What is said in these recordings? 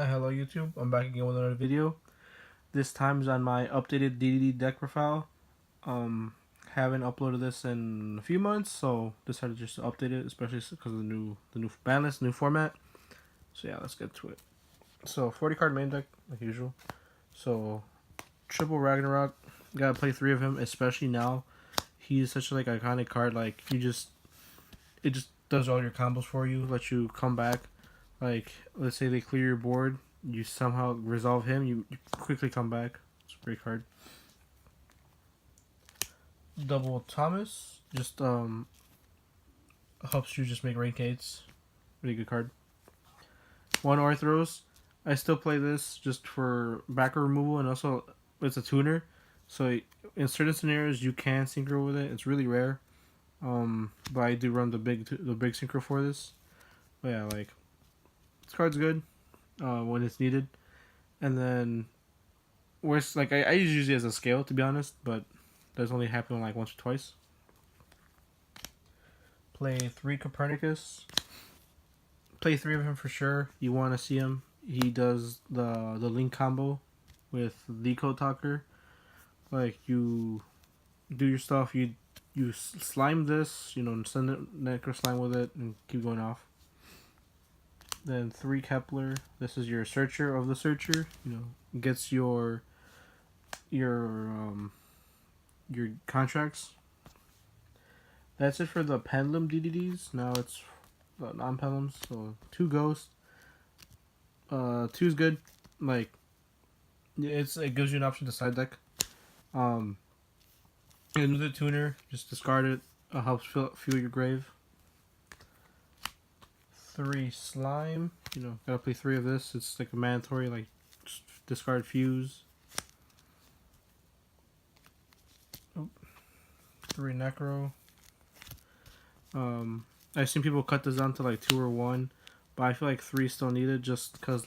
Hello YouTube, I'm back again with another video. This time is on my updated DDD deck profile. Haven't uploaded this in a few months, so decided just to update it, especially because of the new ban list, new format. So yeah, let's get to it. So 40 card main deck, like usual. So triple Ragnarok, gotta play 3 of him, especially now. He's such a iconic card. Like it just does all your combos for you, lets you come back. Like, let's say they clear your board, you somehow resolve him, you quickly come back. It's a great card. Double Thomas, just helps you just make rank 8s. Really good card. One Arthros, I still play this just for backer removal, and also it's a tuner. So in certain scenarios you can synchro with it. It's really rare. But I do run the big synchro for this. But yeah, like this card's good when it's needed. And then worst, I use it as a scale, to be honest, but that's only happened like once or twice. Play 3 Copernicus. Play 3 of him for sure. You want to see him. He does the link combo with the Code Talker. Like, you do your stuff, you slime this, send it Necro Slime with it, and keep going off. Then 3 Kepler. This is your searcher of the searcher. Gets your contracts. That's it for the pendulum DDDs. Now it's the non-pendulums. So 2 ghosts. 2 is good. Like it gives you an option to side deck. Another tuner. Just discard it. Helps fuel your grave. 3 slime. Gotta play 3 of this. It's like a mandatory. Like discard fuse. 3 necro. I've seen people cut this down to like 2 or 1, but I feel like 3 is still needed just because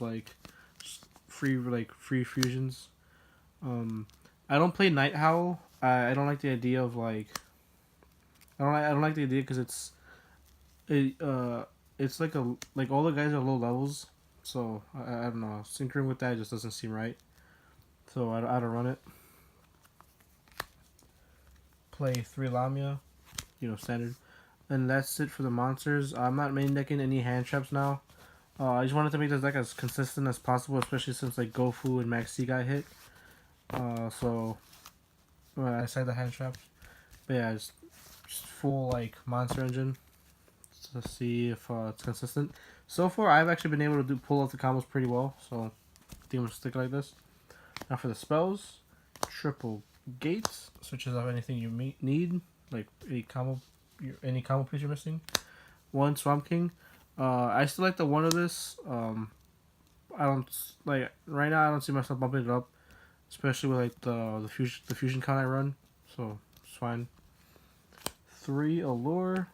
free fusions. I don't play Night Howl. I don't like the idea of I don't like the idea because it's like all the guys are low levels, so I don't know, syncing with that just doesn't seem right. So I don't run it. Play 3 Lamia, standard. And that's it for the monsters. I'm not main decking any hand traps now. I just wanted to make this deck as consistent as possible, especially since Gofu and Max C got hit. So I said the hand traps. But yeah, just full monster engine to see if it's consistent. So far, I've actually been able to pull off the combos pretty well. So I think I'm gonna stick like this. Now for the spells, triple gates switches off anything you need, like any combo piece you're missing. 1 Swamp King. I still like the 1 of this. I don't right now. I don't see myself bumping it up, especially with the fusion count I run. So it's fine. 3 Allure.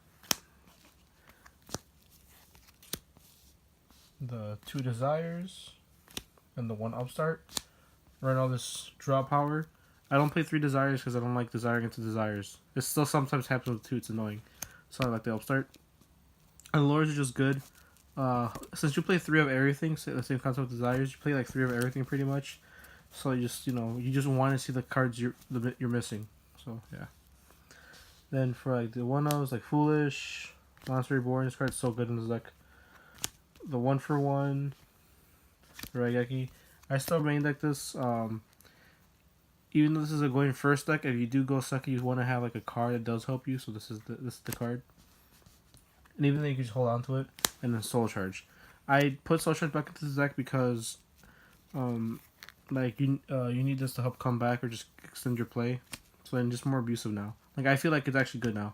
The 2 Desires, and the 1 Upstart. Run all this draw power. I don't play 3 Desires because I don't like desiring into Desires. It still sometimes happens with 2. It's annoying. So I like the Upstart. And Lures are just good. Since you play 3 of everything, the same concept with Desires, you play 3 of everything pretty much. So you just want to see the cards you're missing. So yeah. Then for the 1-0s, Foolish, Monster Reborn, this card's so good in this deck. The 1-for-1, Raigeki. I still main deck this. Even though this is a going first deck, if you do go second, you want to have a card that does help you. So this is the card. And even though you can just hold on to it, and then Soul Charge. I put Soul Charge back into this deck because, you need this to help come back or just extend your play. So then just more abusive now. I feel like it's actually good now.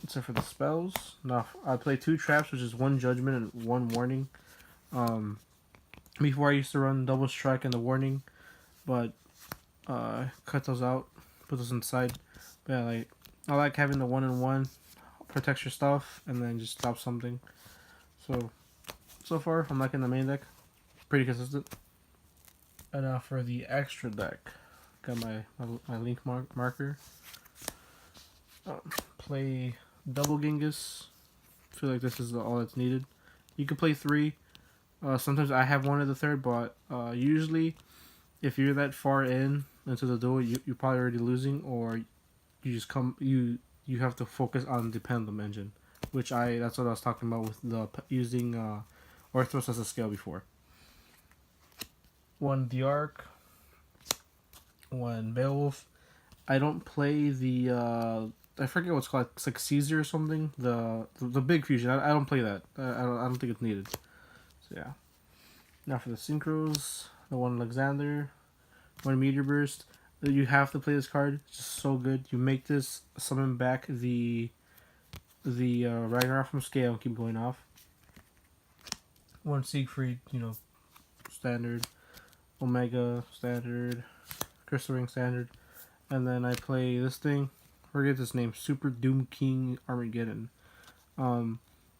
Except for the spells. Now I play 2 traps, which is 1 judgment and 1 warning. Before I used to run double strike and the warning, but cut those out, put those inside. But yeah, I like having the 1-in-1, protects your stuff, and then just stop something. So far I'm liking the main deck, pretty consistent. And now for the extra deck, got my link marker. Play double Genghis. Feel like this is all that's needed. You can play 3. Sometimes I have one of the third, but usually if you're that far into the duel, you're probably already losing, or you have to focus on the pendulum engine, which that's what I was talking about with the using Orthros as a scale before. One the Arc, one Beowulf. I don't play the I forget what's called. It's like Caesar or something. The big fusion. I don't play that. I don't think it's needed. So yeah. Now for the synchros, the one Alexander, one Meteor Burst. You have to play this card. It's just so good. You make this summon back the Ragnarok from scale and keep going off. One Siegfried, standard. Omega standard. Crystal Ring standard. And then I play this thing. Forget this name. Super Doom King Armageddon.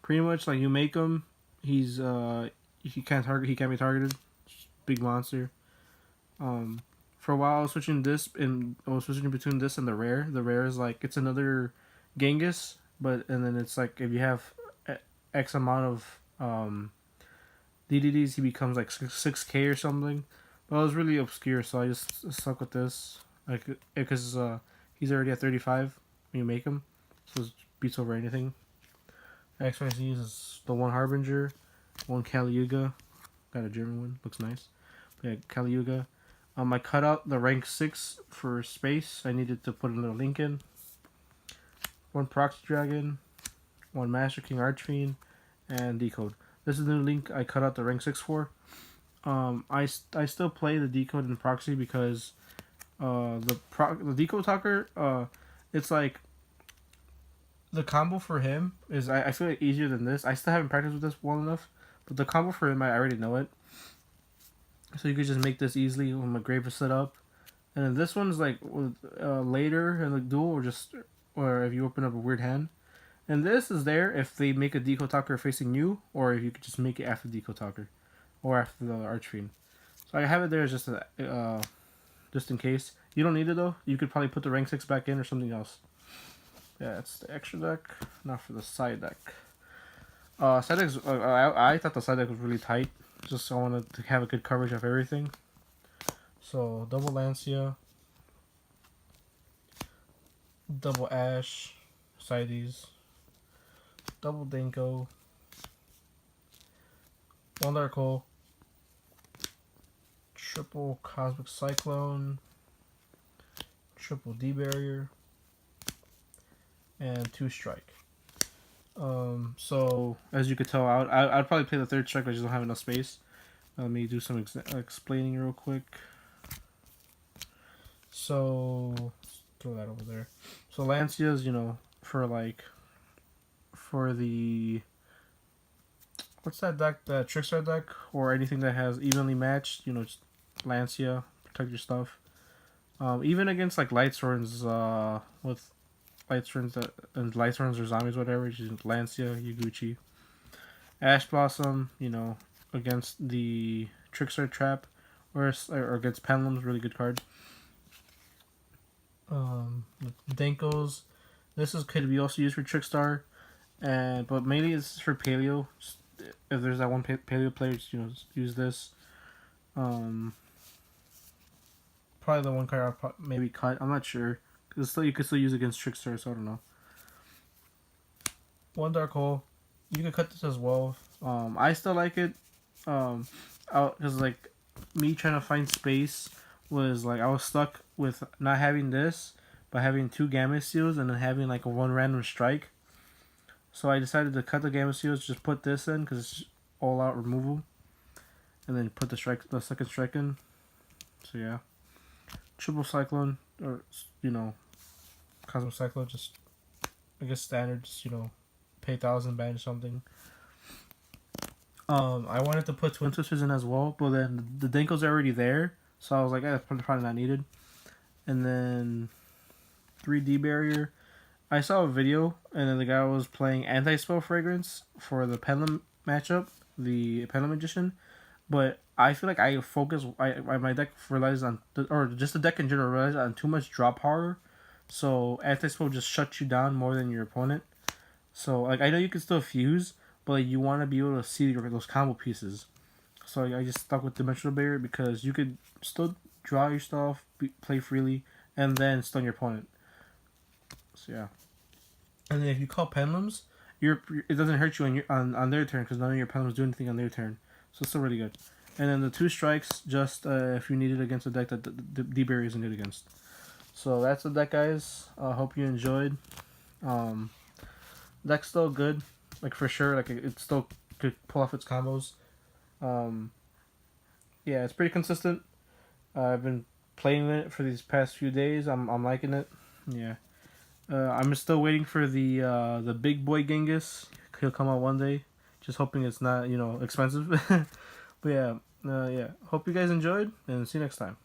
Pretty much like you make him. He's he can't be targeted. Big monster. For a while I was switching between this and the rare. The rare is like it's another Genghis, and then it's like if you have X amount of DDDs, he becomes like 6K or something. But it was really obscure, so I just stuck with this. Like, because he's already at 35 when you make him, so it beats over anything. XYZ uses the one Harbinger, one Kali Yuga, got a German one, looks nice. But yeah, Kali Yuga. I cut out the rank 6 for space. I needed to put another link in. One Proxy Dragon, one Master King Archfiend, and Decode. This is the new link I cut out the rank 6 for. I still play the Decode and Proxy because the Decode Talker, it's like the combo for him is I feel like easier than this. I still haven't practiced with this well enough, but the combo for him I already know it. So you could just make this easily when my grave is set up, and then this one's like later in the duel or if you open up a weird hand. And this is there if they make a Decode Talker facing you, or if you could just make it after Decode Talker, or after the Archfiend. So I have it there as just in case. You don't need it though. You could probably put the rank 6 back in or something else. Yeah, it's the extra deck. Now for the side deck. Side deck. I thought the side deck was really tight. Just I wanted to have a good coverage of everything. So double Lancia, double Ash, Sides, double Dinko, one Dark Hole, triple Cosmic Cyclone, triple D Barrier, and 2 Strike. So as you could tell, I'd probably play the 3rd Strike, but I just don't have enough space. Let me do some explaining real quick. So let's throw that over there. So Lancia's, for the what's that deck? The Trickstar deck or anything that has evenly matched. Just Lancia, protect your stuff. Even against like Lightsworns, with Lightsworns or zombies, whatever. Just Lancia, Yaguchi, Ash Blossom. Against the Trickstar Trap, or against Pendulums, really good card. Denkos. This could be also used for Trickstar, but mainly it's for Paleo. If there's that one Paleo player, just use this. Probably the one card I'll maybe cut. I'm not sure. Cause you could still use it against Trickstar, so I don't know. One Dark Hole. You can cut this as well. I still like it. Because like me trying to find space was like I was stuck with not having this, but having 2 Gamma Seals and then having like a 1 random strike. So I decided to cut the Gamma Seals, just put this in because it's all out removal, and then put the 2nd strike in. So yeah, triple Cyclone or Cosmic Cyclone, just I guess standard, just pay 1,000 ban or something. I wanted to put Twin Twisters in as well, but then the Denko's already there, so I was like, that's probably not needed. And then 3D Barrier. I saw a video, and then the guy was playing Anti-Spell Fragrance for the Pendulum matchup, the Pendulum Magician, but I feel like my deck relies on, or just the deck in general relies on too much draw power, so Anti-Spell just shuts you down more than your opponent. So, like, I know you can still fuse, but like, you want to be able to see those combo pieces. So I just stuck with Dimensional Barrier because you could still draw your stuff, play freely, and then stun your opponent. So yeah. And then if you call Pendulums, it doesn't hurt you on their turn because none of your Pendulums do anything on their turn. So it's still really good. And then the 2 strikes, just if you need it against a deck that the D-Barrier isn't good against. So that's the deck, guys. I hope you enjoyed. Deck's still good, like for sure. Like it still could pull off its combos. Yeah, it's pretty consistent. I've been playing it for these past few days. I'm liking it. Yeah. I'm still waiting for the big boy Genghis. He'll come out one day. Just hoping it's not expensive. But yeah, yeah. Hope you guys enjoyed, and see you next time.